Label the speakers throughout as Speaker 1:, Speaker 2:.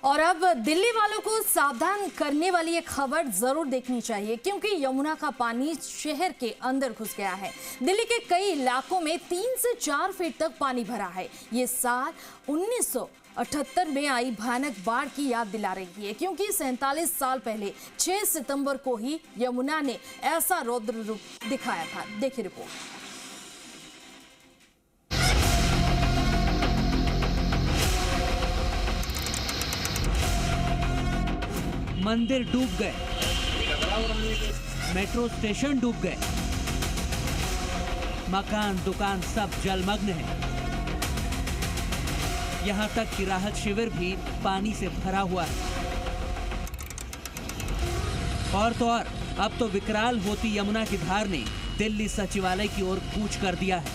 Speaker 1: और अब दिल्ली वालों को सावधान करने वाली एक खबर जरूर देखनी चाहिए, क्योंकि यमुना का पानी शहर के अंदर घुस गया है। दिल्ली के कई इलाकों में 3 से 4 फीट तक पानी भरा है। ये साल 1978 में आई भयानक बाढ़ की याद दिला रही है, क्योंकि 47 साल पहले 6 सितंबर को ही यमुना ने ऐसा रौद्र रूप दिखाया था। देखिए रिपोर्ट।
Speaker 2: मंदिर डूब गए, मेट्रो स्टेशन डूब गए, मकान दुकान सब जलमग्न है। यहां तक कि राहत शिविर भी पानी से भरा हुआ है। और तो और अब तो विकराल होती यमुना की धार ने दिल्ली सचिवालय की ओर कूच कर दिया है।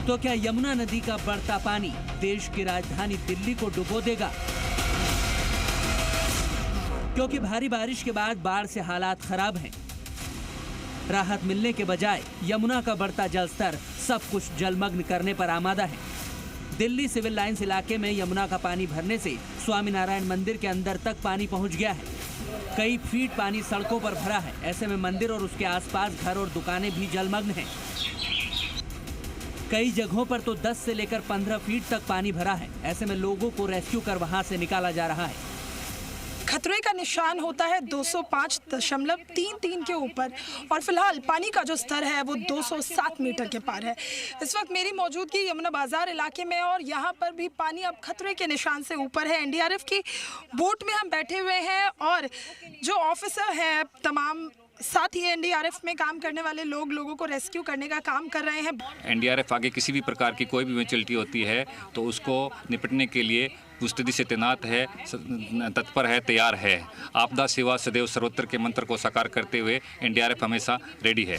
Speaker 2: तो क्या यमुना नदी का बढ़ता पानी देश की राजधानी दिल्ली को डुबो देगा? क्योंकि भारी बारिश के बाद बाढ़ से हालात खराब हैं। राहत मिलने के बजाय यमुना का बढ़ता जलस्तर सब कुछ जलमग्न करने पर आमादा है। दिल्ली सिविल लाइंस इलाके में यमुना का पानी भरने से स्वामीनारायण मंदिर के अंदर तक पानी पहुंच गया है। कई फीट पानी सड़कों पर भरा है। ऐसे में मंदिर और उसके आसपास घर और दुकानें भी जलमग्न हैं। कई जगहों पर तो 10 से लेकर 15 फीट तक पानी भरा है। ऐसे में लोगों को रेस्क्यू कर वहां से निकाला जा रहा है।
Speaker 3: खतरे का निशान होता है 205.33 के ऊपर और फिलहाल पानी का जो स्तर है वो 207 मीटर के पार है। इस वक्त मेरी मौजूदगी यमुना बाजार इलाके में और यहाँ पर भी पानी अब खतरे के निशान से ऊपर है। एनडीआरएफ की बोट में हम बैठे हुए हैं और जो ऑफिसर हैं तमाम साथ ही एनडीआरएफ में काम करने वाले लोगों को रेस्क्यू करने का काम कर रहे हैं।
Speaker 4: एनडीआरएफ आगे किसी भी प्रकार की कोई भी इवेंचुअलिटी होती है तो उसको निपटने के लिए मुस्तैदी से तैनात है, तत्पर है, तैयार है। आपदा सेवा सदैव सर्वोत्तर के मंत्र को साकार करते हुए एनडीआरएफ हमेशा रेडी है।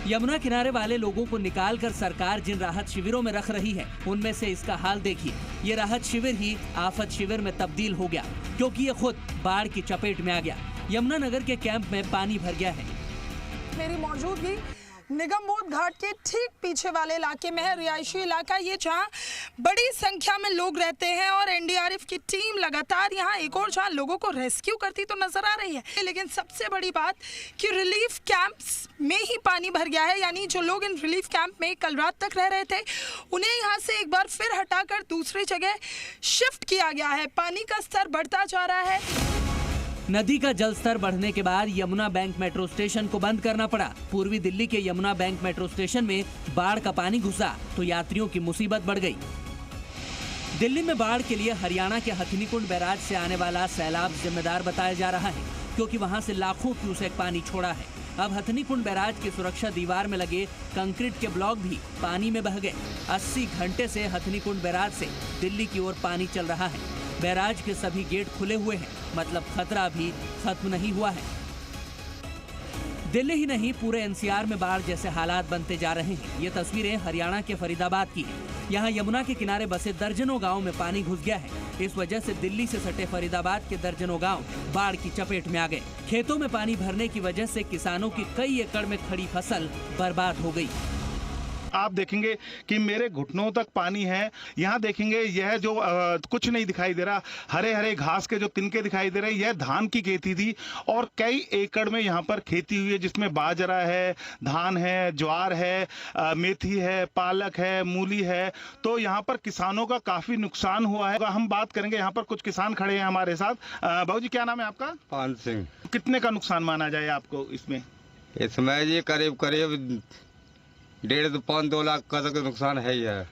Speaker 2: यमुना किनारे वाले लोगों को निकालकर सरकार जिन राहत शिविरों में रख रही है, उनमें से इसका हाल देखिए। ये राहत शिविर ही आफत शिविर में तब्दील हो गया, क्योंकि ये खुद बाढ़ की चपेट में आ गया। यमुना नगर के कैंप में पानी भर गया है।
Speaker 3: मेरी मौजूदगी निगमबोध घाट के ठीक पीछे वाले इलाके में है, रिहायशी इलाका ये, जहां बड़ी संख्या में लोग रहते हैं और एनडीआरएफ की टीम लगातार यहां एक और जहां लोगों को रेस्क्यू करती तो नजर आ रही है। लेकिन सबसे बड़ी बात कि रिलीफ कैंप्स में ही पानी भर गया है। यानी जो लोग इन रिलीफ कैंप में कल रात तक रह रहे थे, उन्हें यहाँ से एक बार फिर हटाकर दूसरी जगह शिफ्ट किया गया है। पानी का स्तर बढ़ता जा रहा है।
Speaker 2: नदी का जलस्तर बढ़ने के बाद यमुना बैंक मेट्रो स्टेशन को बंद करना पड़ा। पूर्वी दिल्ली के यमुना बैंक मेट्रो स्टेशन में बाढ़ का पानी घुसा तो यात्रियों की मुसीबत बढ़ गई। दिल्ली में बाढ़ के लिए हरियाणा के हथनीकुंड बैराज से आने वाला सैलाब जिम्मेदार बताया जा रहा है, क्योंकि वहां से लाखों क्यूसेक पानी छोड़ा है। अब हथनीकुंड बैराज की सुरक्षा दीवार में लगे कंक्रीट के ब्लॉक भी पानी में बह गए। 80 घंटे से हथनीकुंड बैराज से दिल्ली की ओर पानी चल रहा है। बैराज के सभी गेट खुले हुए हैं, मतलब खतरा अभी खत्म नहीं हुआ है। दिल्ली ही नहीं, पूरे एनसीआर में बाढ़ जैसे हालात बनते जा रहे हैं। ये तस्वीरें हरियाणा के फरीदाबाद की हैं। यहाँ यमुना के किनारे बसे दर्जनों गांव में पानी घुस गया है। इस वजह से दिल्ली से सटे फरीदाबाद के दर्जनों गांव बाढ़ की चपेट में आ गए। खेतों में पानी भरने की वजह से किसानों की कई एकड़ में खड़ी फसल बर्बाद हो गई।
Speaker 5: आप देखेंगे कि मेरे घुटनों तक पानी है। यहाँ देखेंगे यह जो कुछ नहीं दिखाई दे रहा, हरे हरे घास के जो तिनके दिखाई दे रहे हैं, यह धान की खेती थी और कई एकड़ में यहाँ पर खेती हुई है, जिसमें बाजरा है, धान है, ज्वार है, मेथी है, पालक है, मूली है। तो यहाँ पर किसानों का काफी नुकसान हुआ है। हम बात करेंगे, यहाँ पर कुछ किसान खड़े हैं हमारे साथ। बाबू जी, क्या नाम है आपका?
Speaker 6: पान सिंह।
Speaker 5: कितने का नुकसान माना जाए आपको इसमें?
Speaker 6: इसमें ये करीब 1.5 से 2 लाख का तक नुकसान है ही है।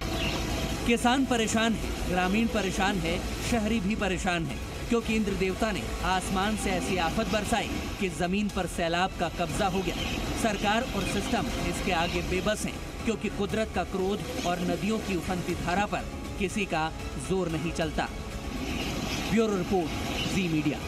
Speaker 2: किसान परेशान है, ग्रामीण परेशान है, शहरी भी परेशान है, क्योंकि इंद्र देवता ने आसमान से ऐसी आफत बरसाई कि जमीन पर सैलाब का कब्जा हो गया। सरकार और सिस्टम इसके आगे बेबस हैं, क्योंकि कुदरत का क्रोध और नदियों की उफनती धारा पर किसी का जोर नहीं चलता। ब्यूरो रिपोर्ट, जी मीडिया।